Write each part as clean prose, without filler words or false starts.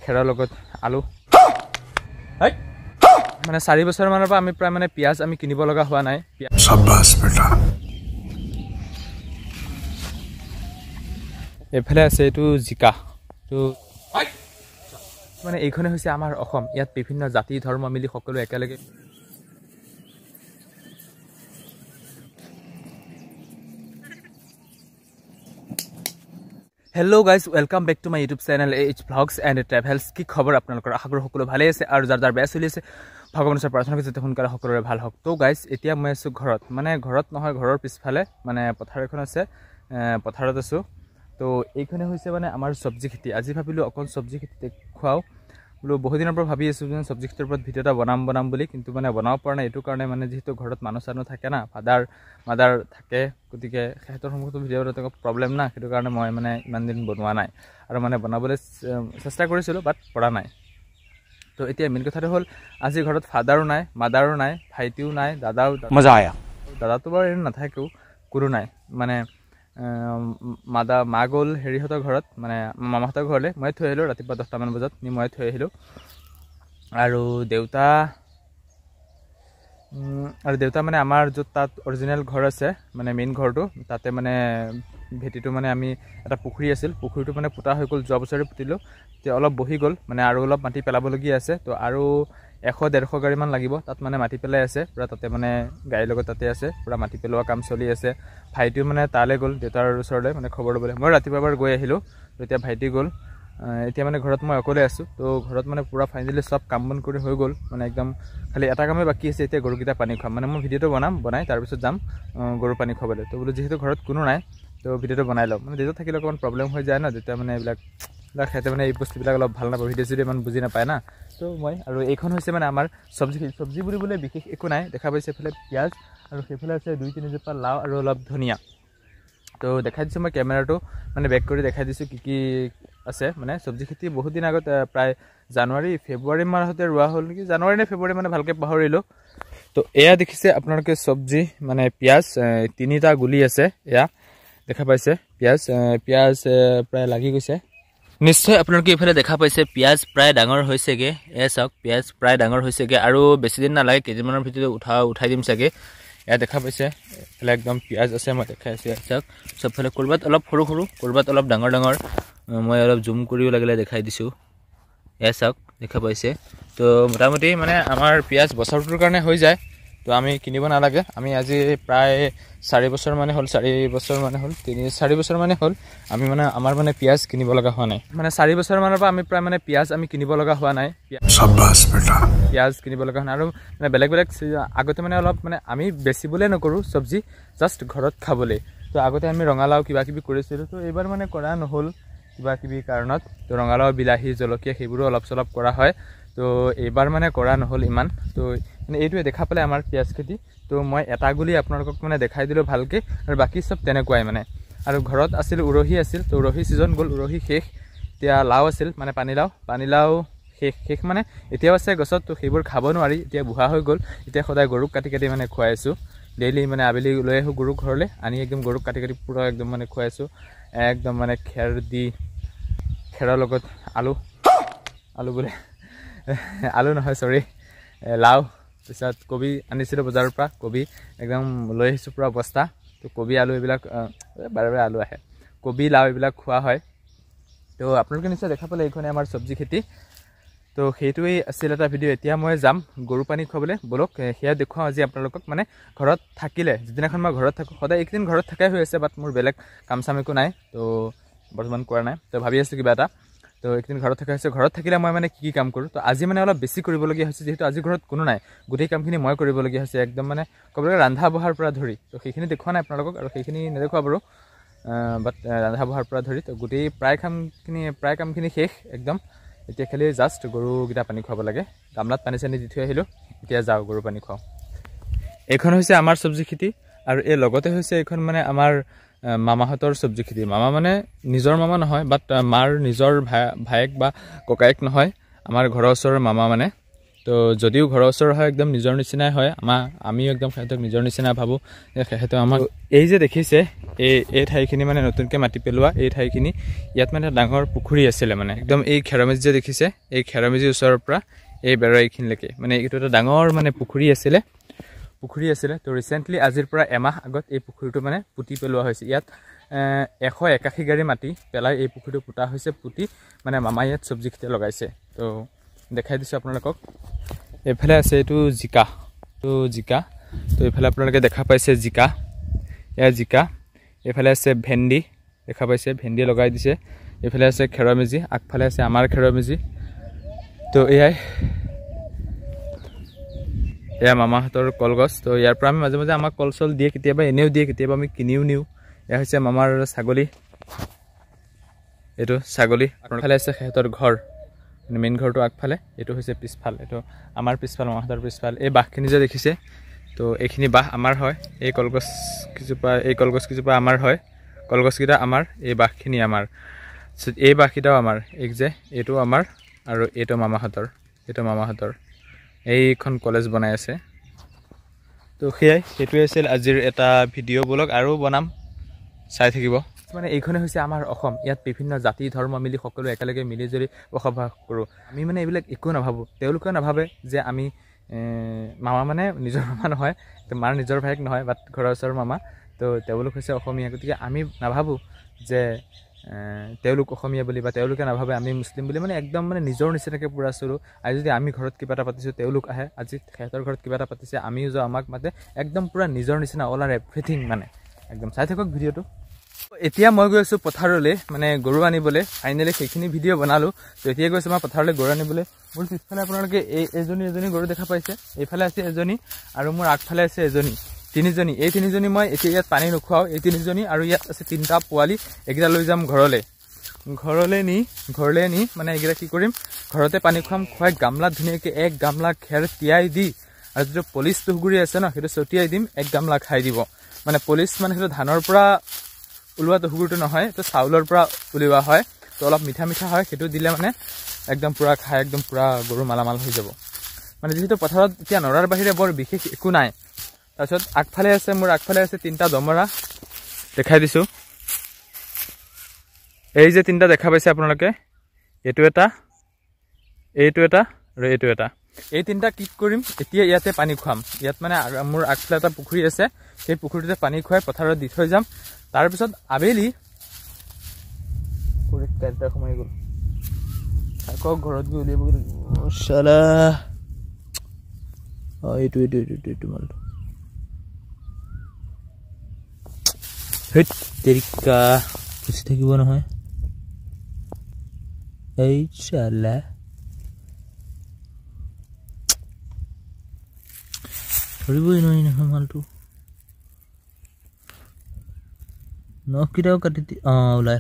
খেৰৰ লগত আলু মানে 4 বছৰ মানৰ পৰা আমি প্ৰায় মানে পিয়াজ আমি কিনিব লগা হোৱা নাই শাবাশ বেটা এফালে আছে এইটো জিকা তো মানে এইখনে হৈছে আমাৰ অসম ইয়াত বিভিন্ন জাতি ধৰ্ম মিলি সকলো একেলগে Hello guys, welcome back to my YouTube channel AH Vlogs and Travels. কি খবৰ আপোনালোকৰ আশা কৰো সকলো ভালে আছে আৰু যাৰ বেয়া চলি আছে ভগৱানৰ ওচৰত প্ৰাৰ্থনা কৰিছো যাতে সোনকালে সকলোৰে ভাল হওক। তো গাইস এতিয়া মই আছো ঘৰত মানে ঘৰত নহয় ঘৰৰ পিছফালে মানে পথাৰ এখন আছে পথাৰত আছো। তো এইখনে হৈছে মানে আমাৰ সবজি খেতি আজি ভাবিলো অকল সবজি খেতি দেখুৱাও বলো বহুত দিনৰ পৰা ভাবি আছো যে সবজি খেতিৰ ওপৰত ভিডিও এটা বনাম বুলি কিন্তু মানে বনাব পৰা নাই এটো কাৰণে মানে যেহেতু ঘৰত মানুহ থাকে না মাদাৰ থাকে গতিকে হেতৰ সমস্ত ভিডিও এটা প্ৰবলেম না হেতু কাৰণে মই মানে ইমান দিন বনোৱা নাই আৰু মানে বনাবলৈ চেষ্টা কৰিছিলো বাট পৰা নাই। তো এতিয়া মেইন কথাটো হ'ল আজি ঘৰত ফাদাৰো নাই মাদাৰো নাই ভাইটিও নাই দাদাও মজা আয়া দাদাটো বাৰু নাথাকেও কোনো নাই মানে মা গ'ল হেৰিহঁতৰ ঘৰত মানে মামাহঁতৰ ঘৰলৈ মই থৈ আহিলোঁ ৰাতিপুৱা 10টা মান বজাত মই থৈ আহিলোঁ আৰু দেউতা মানে আমাৰ য'ত তাত অৰিজিনেল ঘৰ আছে মানে মেইন ঘৰটো তাতে মানে ভেটিটো মানে আমি এটা পুখুৰী আছিল পুখুৰীটো মানে পুতা হৈ গ'ল যোৱা বছৰে পুতিলোঁ তেতিয়া অলপ বহি গ'ল মানে আৰু অলপ মাটি পেলাবলগীয়া আছে তো আৰু 100-150 গাড়ী মান লাগিব তাত মানে মাটি পেলাই আছে পুৰা তাতে মানে গাড়ীৰ লগত তাতে আছে পুৰা মাটি পেলোৱা কাম চলি আছে ভাইটিও মানে তালে গ'ল দেউতাৰ ওচৰলৈ মানে খবৰ ল'বলৈ মই ৰাতিপুৱা এবাৰ গৈ আহিলোঁ তো এতিয়া ভাইটি গ'ল এতিয়া মানে ঘৰত মই অকলে আছোঁ তো ঘৰত মানে পুৰা ফাইনেলি সব কাম বন কৰি হৈ গ'ল মানে একদম খালি এটা কামেই বাকী আছে এতিয়া গৰুকেইটা পানী খুৱাম মানে মই ভিডিঅ'টো বনাই তাৰপিছত যাম গৰু পানী খুৱাবলৈ তো বোলো যিহেতু ঘৰত কোনো নাই তো ভিডিঅ'টো বনাই লওঁ মানে দেউতা থাকিলে অকণমান প্ৰব্লেম হৈ যায় ন যেতিয়া মানে এইবিলাক খাইতে মানে এই বস্তুবিলাক অলপ ভাল নাপায় ভিডিঅ' যদি ইমান বুজি নাপায় না তো মই আৰু এইখন হৈছে মানে আমাৰ চব্জি বুলিবলৈ বিশেষ একো নাই দেখা পাইছে এইফালে পিঁয়াজ আৰু সেইফালে আছে 2-3 জোপা লাও আৰু অলপ ধনিয়া তো দেখাই দিছোঁ মই কেমেৰাটো মানে বেক কৰি দেখাই দিছোঁ কি আছে মানে চব্জি খেতি বহুত দিন আগত প্ৰায় জানুৱাৰী ফেব্ৰুৱাৰী মাহতে ৰোৱা হ'ল নেকি জানুৱাৰী নে ফেব্ৰুৱাৰী মানে ভালকৈ পাহৰিলোঁ তো এয়া দেখিছে আপোনালোকে চব্জি মানে পিঁয়াজ 3টা গুলি আছে এয়া দেখা পাইছে পিঁয়াজ প্ৰায় লাগি গৈছে নিশ্চয় আপোনালোকে এইফালে দেখা পাইছে পিঁয়াজ প্ৰায় ডাঙৰ হৈছেগে এয়া চাওক পিঁয়াজ প্ৰায় ডাঙৰ হৈছেগে আৰু বেছি দিন নালাগে কেইদিনমানৰ ভিতৰত উঠাই দিম চাগে এয়া দেখা পাইছে এফালে একদম পিঁয়াজ আছে মই দেখাই আছোঁ চাওক চবফালে ক'ৰবাত অলপ সৰু ক'ৰবাত অলপ ডাঙৰ মই অলপ জুম কৰিও লাগিলে দেখাই দিছোঁ এয়া চাওক দেখা পাইছে তো মোটামুটি মানে আমাৰ পিঁয়াজ বছৰটোৰ কাৰণে হৈ যায় তো আমি কিনিব নালাগে আমি আজি প্ৰায় 4 বছৰ মানে হ'ল 4 বছৰ মানে হ'ল আমি মানে আমাৰ মানে পিঁয়াজ কিনিব লগা হোৱা নাই মানে 4 বছৰ মানৰ পৰা আমি প্ৰায় মানে পিঁয়াজ আমি কিনিব লগা হোৱা নাই শাবাশ বেটা পিঁয়াজ কিনিব লগা হোৱা নাই আৰু মানে বেলেগ আগতে মানে অলপ মানে আমি বেচিবলৈ নকৰোঁ চব্জি জাষ্ট ঘৰত খাবলৈ তো আগতে আমি ৰঙালাও কিবা কিবি কৰিছিলোঁ তো এইবাৰ মানে কৰা নহ'ল কিবা কিবি কাৰণত তো ৰঙালাও বিলাহী জলকীয়া সেইবোৰো অলপ চলপ কৰা হয় তো এইবাৰ মানে কৰা নহ'ল ইমান তো মানে এইটোৱে দেখা পালে আমাৰ পিঁয়াজ খেতি তো মই এটা গুলি আপোনালোকক মানে দেখাই দিলোঁ ভালকৈ আৰু বাকী চব তেনেকুৱাই মানে আৰু ঘৰত আছিল উৰহি আছিল তো উৰহি ছিজন গ'ল উৰহি শেষ এতিয়া লাও আছিল মানে পানীলাও শেষ মানে এতিয়াও আছে গছত তো সেইবোৰ খাব নোৱাৰি এতিয়া বুঢ়া হৈ গ'ল এতিয়া সদায় গৰুক কাটি মানে খুৱাই আছোঁ ডেইলি মানে আবেলি লৈ আহোঁ গৰুক ঘৰলৈ আনি একদম গৰুক কাটি পুৰা একদম মানে খুৱাই আছোঁ একদম মানে খেৰৰ লগত আলু বোলে আলু নহয় চৰি লাও তাৰপিছত কবি আনিছিলোঁ বজাৰৰ পৰা কবি একদম লৈ আহিছোঁ পুৰা বস্তা তো কবি আলু এইবিলাক বাৰে আলু আহে কবি লাও এইবিলাক খোৱা হয় তো আপোনালোকে নিশ্চয় দেখা পালে এইখনে আমাৰ চব্জি খেতি তো সেইটোৱেই আছিল এটা ভিডিঅ' এতিয়া মই যাম গৰু পানী খুৱাবলৈ বলক সেয়া দেখুৱাওঁ আজি আপোনালোকক মানে ঘৰত থাকিলে যিদিনাখন মই ঘৰত থাকোঁ সদায় এইকেইদিন ঘৰত থাকাই হৈ আছে বাট মোৰ বেলেগ কাম চাম একো নাই তো বৰ্তমান কৰা নাই তো ভাবি আছোঁ কিবা এটা তো একদিন ঘৰত থকা হৈছে ঘৰত থাকিলে মই মানে কি কাম কৰোঁ তো আজি মানে অলপ বেছি কৰিবলগীয়া হৈছে যিহেতু আজি ঘৰত কোনো নাই গোটেই কামখিনি মই কৰিবলগীয়া হৈছে একদম মানে ক'বলৈ ৰন্ধা বঢ়াৰ পৰা ধৰি তো সেইখিনি দেখুওৱা নাই আপোনালোকক আৰু সেইখিনি নেদেখুৱা বাৰু বাট ৰন্ধা বঢ়াৰ পৰা ধৰি তো গোটেই প্ৰায় কামখিনি শেষ একদম এতিয়া খালি জাষ্ট গৰুকেইটা পানী খুৱাব লাগে গামলাত পানী চানী দি থৈ আহিলোঁ এতিয়া যাওঁ গৰু পানী খুৱাওঁ এইখন হৈছে আমাৰ চব্জি খেতি আৰু এই লগতে হৈছে এইখন মানে আমাৰ মামাহঁতৰ চব্জি খেতি মামা মানে নিজৰ মামা নহয় বাট মাৰ নিজৰ ভায়েক বা ককায়েক নহয় আমাৰ ঘৰৰ ওচৰৰ মামা মানে তো যদিও ঘৰৰ ওচৰ হয় একদম নিজৰ নিচিনাই হয় আমিও একদম সিহঁতক নিজৰ নিচিনা ভাবোঁ যে সিহঁতে আমাক এই যে দেখিছে এই ঠাইখিনি মানে নতুনকৈ মাটি পেলোৱা এই ঠাইখিনি ইয়াত মানে ডাঙৰ পুখুৰী আছিলে মানে একদম এই খেৰমেজি যে দেখিছে এই খেৰমেজিৰ ওচৰৰ পৰা এই বেৰৰ এইখিনিলৈকে মানে এইটো এটা ডাঙৰ মানে পুখুৰী আছিলে তো ৰিচেণ্টলি আজিৰ পৰা এমাহ আগত এই পুখুৰীটো মানে পুতি পেলোৱা হৈছে ইয়াত 181 গাড়ী মাটি পেলাই এই পুখুৰীটো পুতা হৈছে পুতি মানে মামাই ইয়াত চব্জি খেতি লগাইছে তো দেখাই দিছোঁ আপোনালোকক এইফালে আছে এইটো জিকা তো এইফালে আপোনালোকে দেখা পাইছে জিকা এইফালে আছে ভেন্দি দেখা পাইছে ভেন্দি লগাই দিছে এইফালে আছে খেৰমেজি আগফালে আছে আমাৰ খেৰমেজি তো এয়া মামাহঁতৰ কলগছ তো ইয়াৰ পৰা আমি মাজে মাজে আমাক কল চল দিয়ে কেতিয়াবা এনেও দিয়ে কেতিয়াবা আমি কিনিও নিওঁ এয়া হৈছে মামাৰ ছাগলী এইটো ছাগলী আগফালে আছে সিহঁতৰ ঘৰ মানে মেইন ঘৰটো আগফালে এইটো হৈছে পিছফাল এইটো আমাৰ পিছফাল মামাহঁতৰ পিছফাল এই বাঁহখিনি যে দেখিছে তো এইখিনি বাঁহ আমাৰ হয় এই কলগছ কেইজোপা আমাৰ হয় কলগছকেইটা আমাৰ এই বাঁহখিনি আমাৰ এই বাঁহকেইটাও আমাৰ এইটো আমাৰ আৰু এইটো মামাহঁতৰ এইখন কলেজ বনাই আছে তো সেইটোৱে আছিল আজিৰ এটা ভিডিঅ' ব্লগ আৰু বনাম চাই থাকিব মানে এইখনে হৈছে আমাৰ অসম ইয়াত বিভিন্ন জাতি ধৰ্ম মিলি সকলো একেলগে মিলি জুলি বসবাস কৰোঁ আমি মানে এইবিলাক একো নাভাবোঁ তেওঁলোকেও নাভাবে যে আমি মামা মানে নিজৰ মামা নহয় মাৰ নিজৰ ভায়েক নহয় বাট ঘৰৰ ওচৰৰ মামা তো তেওঁলোক হৈছে অসমীয়া গতিকে আমি নাভাবোঁ যে তেওঁলোক অসমীয়া বুলি বা তেওঁলোকে নাভাবে আমি মুছলিম বুলি মানে একদম মানে নিজৰ নিচিনাকৈ পূৰা চলোঁ আজি যদি আমি ঘৰত কিবা এটা পাতিছোঁ তেওঁলোক আহে আজি সিহঁতৰ ঘৰত কিবা এটা পাতিছে আমিও যাওঁ আমাক মাতে একদম পূৰা নিজৰ নিচিনা অল আৰ এভৰিথিং মানে একদম চাই থাকক ভিডিঅ'টো এতিয়া মই গৈ আছোঁ পথাৰলৈ মানে গৰু আনিবলৈ ফাইনেলি সেইখিনি ভিডিঅ' বনালোঁ তো এতিয়া গৈছোঁ মই পথাৰলৈ গৰু আনিবলৈ মোৰ পিছফালে আপোনালোকে এজনী গৰু দেখা পাইছে এইফালে আছে এজনী আৰু মোৰ আগফালে আছে তিনিজনী এই তিনিজনী মই এতিয়া ইয়াত পানী নোখোৱাওঁ এই তিনিজনী আৰু ইয়াত আছে 3টা পোৱালি এইকেইটা লৈ যাম ঘৰলৈ নি মানে এইকেইটা কি কৰিম ঘৰতে পানী খুৱাই গামলাত ধুনীয়াকৈ 1 গামলা খেৰ তিয়াই দি আৰু যিটো পলিচ তুহগুৰি আছে ন সেইটো ছটিয়াই দিম 1 গামলা খাই দিব মানে পলিচ মানে সেইটো ধানৰ পৰা ওলোৱা তুহগুৰিটো নহয় এইটো চাউলৰ পৰা উলিওৱা হয় তো অলপ মিঠা হয় সেইটো দিলে মানে একদম পূৰা খাই একদম পূৰা গৰু মালামাল হৈ যাব মানে যিহেতু পথাৰত এতিয়া নৰাৰ বাহিৰে বৰ বিশেষ একো নাই তাৰপিছত মোৰ আগফালে আছে 3টা দমৰা দেখাই দিছোঁ এই যে 3টা দেখা পাইছে আপোনালোকে এইটো এটা আৰু এইটো এটা এই 3টা কি কৰিম এতিয়া ইয়াতে পানী খুৱাম ইয়াত মানে মোৰ আগফালে এটা পুখুৰী আছে সেই পুখুৰীটোতে পানী খুৱাই পথাৰত দি থৈ যাম তাৰপিছত আবেলি সোমাই গ'ল আকৌ ঘৰত গৈ উলিয়াব চালা এইটো মালটো তেৰিকা খুচি থাকিব নহয় এই চালা ধৰিবই নোৱাৰি নহয় মালটো নখকেইটাও কাটি ওলাই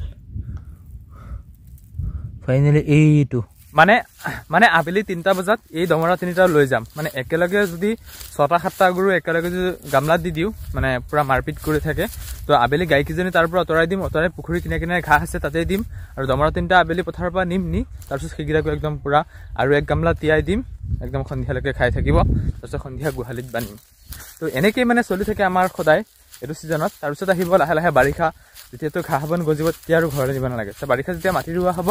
ফাইনেলি এইটো মানে আবেলি 3টা বজাত এই দমৰা 3টা লৈ যাম মানে একেলগে যদি 6টা-7টা গৰু একেলগে যদি গামলাত দি দিওঁ মানে পূৰা মাৰপিট কৰি থাকে তো আবেলি গাইকেইজনী তাৰ পৰা আঁতৰাই দিম পুখুৰী কিনাৰে ঘাঁহ আছে তাতে দিম আৰু দমৰা 3টা আবেলি পথাৰৰ পৰা নি তাৰপিছত সেইকেইটাকো একদম পূৰা আৰু 1 গামলা তিয়াই দিম একদম সন্ধিয়ালৈকে খাই থাকিব তাৰপিছত সন্ধিয়া গোহালিত বান্ধিম তো এনেকেই মানে চলি থাকে আমাৰ সদায় এইটো ছিজনত তাৰপিছত আহিব লাহে বাৰিষা যেতিয়াতো ঘাঁহ বন গজিব তেতিয়া আৰু ঘৰলৈ নিব নালাগে তো বাৰিষা যেতিয়া মাটি ৰোৱা হ'ব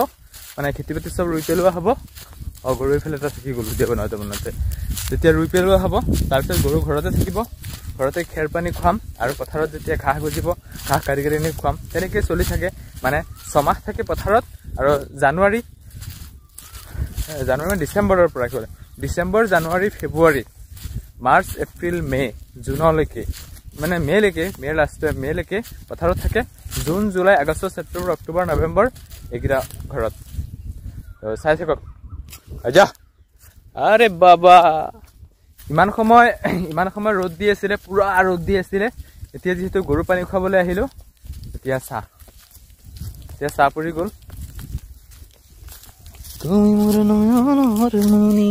মানে খেতি বাতি চব ৰুই পেলোৱা হ'ব গৰু এইফালে এটা থাকি গ'ল এতিয়া বনাওঁতে যেতিয়া ৰুই পেলোৱা হ'ব তাৰপিছত গৰু ঘৰতে থাকিব ঘৰতে খেৰ পানী খুৱাম আৰু পথাৰত যেতিয়া ঘাঁহ গজিব ঘাঁহ কাটি নি খুৱাম তেনেকৈ চলি থাকে মানে 6 মাহ থাকে পথাৰত আৰু জানুৱাৰী ডিচেম্বৰৰ পৰা ডিচেম্বৰ জানুৱাৰী ফেব্ৰুৱাৰী মাৰ্চ এপ্ৰিল মে জুনলৈকে মানে মে'ৰ লাষ্টলৈকে পথাৰত থাকে June July August September October November এইকেইটা ঘৰত চাই থাকক আজা আৰে বাবা ইমান সময় ৰ'দ দি আছিলে পুৰা ৰ'দ দি আছিলে এতিয়া যিহেতু গৰু পানী খুৱাবলৈ আহিলোঁ এতিয়া চাহ পৰি গ'ল তুমি মোৰ নয়নৰ মণি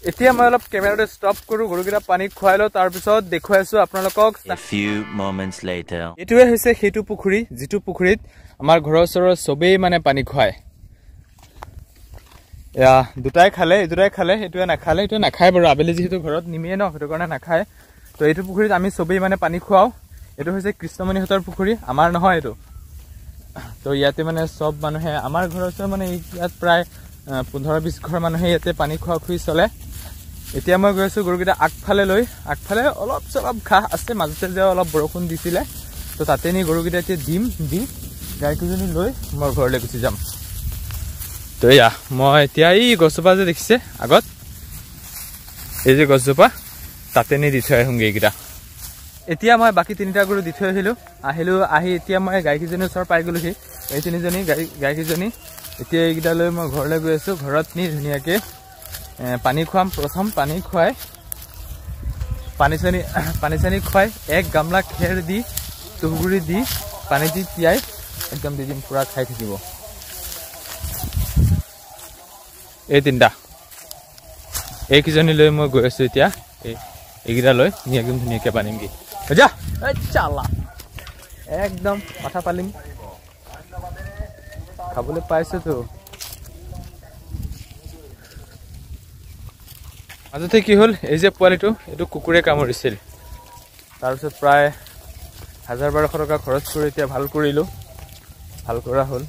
এতিয়া মই অলপ কেমেৰাটো ষ্টপ কৰো গৰুকেইটা পানী খুৱাই লওঁ তাৰ পিছত দেখুৱাই আছো আপোনালোকক এইটোৱে হৈছে সেইটো পুখুৰী যিটো পুখুৰীত আমাৰ ঘৰৰ ওচৰৰ চবেই মানে পানী খুৱায় এয়া দুটাই খালে এইটোৱে নাখালে এইটো নাখায় বাৰু আবেলি যিহেতু ঘৰত নিমিয়ে ন সেইটো কাৰণে নাখায় তো এইটো পুখুৰীত আমি চবেই মানে পানী খুৱাওঁ এইটো হৈছে কৃষ্ণমণিহঁতৰ পুখুৰী আমাৰ নহয় এইটো তো ইয়াতে মানে সব মানুহে আমাৰ ঘৰৰ ওচৰৰ মানে ইয়াত প্ৰায় 15-20 ঘৰ মানুহে ইয়াতে পানী খোৱা খুই চলে এতিয়া মই গৈ আছো গৰুকেইটা আগফালে অলপ চলপ ঘাঁহ আছে মাজতে যে অলপ বৰষুণ দিছিলে তো তাতে নি গৰুকেইটা এতিয়া দি গাইকেইজনী লৈ মই ঘৰলৈ গুচি যাম তো এয়া মই এতিয়া এই গছজোপা যে দেখিছে আগত এই যে গছজোপা তাতে নি দি থৈ আহোঁগৈ এইকেইটা এতিয়া মই বাকী 3টা গৰু দি থৈ আহি এতিয়া মই গাইকেইজনী ওচৰ পাই গ'লোহি এই 3জনী গাইকেইজনী এতিয়া এইকেইটা লৈ মই ঘৰলৈ গৈ আছো ঘৰত নি ধুনীয়াকৈ পানী খুৱাম প্ৰথম পানী খুৱাই পানী চানি খুৱাই এক গামলা খেৰ দি তুঁহগুৰি দি পানী দি তিয়াই একদম দি দিম পুৰা খাই থাকিব এই 3টা এইকেইজনী লৈ মই গৈ আছো এতিয়া এইকেইটা লৈ নি একদম ধুনীয়াকৈ পানীমগৈ যা চালা একদম কথা পালিম খাবলৈ পাইছোতো মাজতে কি হ'ল এই যে পোৱালিটো এইটো কুকুৰে কামুৰিছিল তাৰপিছত প্ৰায় 1000-1200 টকা খৰচ কৰি এতিয়া ভাল কৰিলোঁ ভাল কৰা হ'ল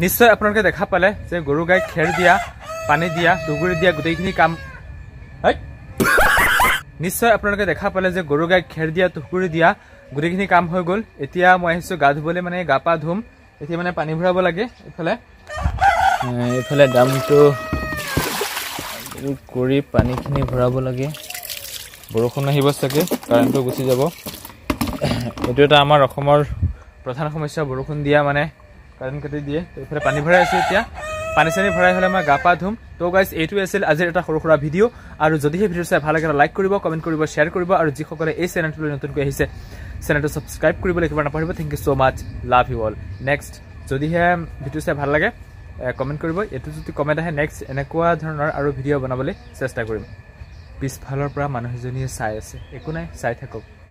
নিশ্চয় আপোনালোকে দেখা পালে যে গৰু গাই খেৰ দিয়া পানী দিয়া তুঁহগুৰি দিয়া গোটেইখিনি কাম নিশ্চয় আপোনালোকে দেখা পালে যে গৰু গাই খেৰ দিয়া তুঁহগুৰি দিয়া গোটেইখিনি কাম হৈ গ'ল এতিয়া মই আহিছো গা ধুবলৈ মানে গা পা ধুম এতিয়া মানে পানী ভৰাব লাগে এইফালে দামটো কৰি পানীখিনি ভৰাব লাগে বৰষুণ আহিব চাগে কাৰেণ্টটো গুচি যাব এইটো এটা আমাৰ অসমৰ প্ৰধান সমস্যা বৰষুণ দিয়া মানে কাৰেণ্ট কাটি দিয়ে তো এইফালে পানী ভৰাই আছো এতিয়া পানী চানী ভৰাই হ'লে মই গা পা ধুম তো গাইজ এইটোৱে আছিল আজিৰ এটা সৰু সুৰা ভিডিঅ' আৰু যদিহে ভিডিঅ' চাই ভাল লাগে লাইক কৰিব কমেণ্ট কৰিব শ্বেয়াৰ কৰিব আৰু যিসকলে এই চেনেলটোলৈ নতুনকৈ আহিছে চেনেলটো ছাবস্ক্ৰাইব কৰিবলৈ একেবাৰে নাপাহৰিব thank you so' much love you all next যদিহে ভিডিঅ' চাই ভাল লাগে কমেণ্ট কৰিব এইটো যদি কমেণ্ট আহে নেক্সট এনেকুৱা ধৰণৰ আৰু ভিডিঅ' বনাবলৈ চেষ্টা কৰিম পিছফালৰ পৰা মানুহ এজনীয়ে চাই আছে একো নাই চাই থাকক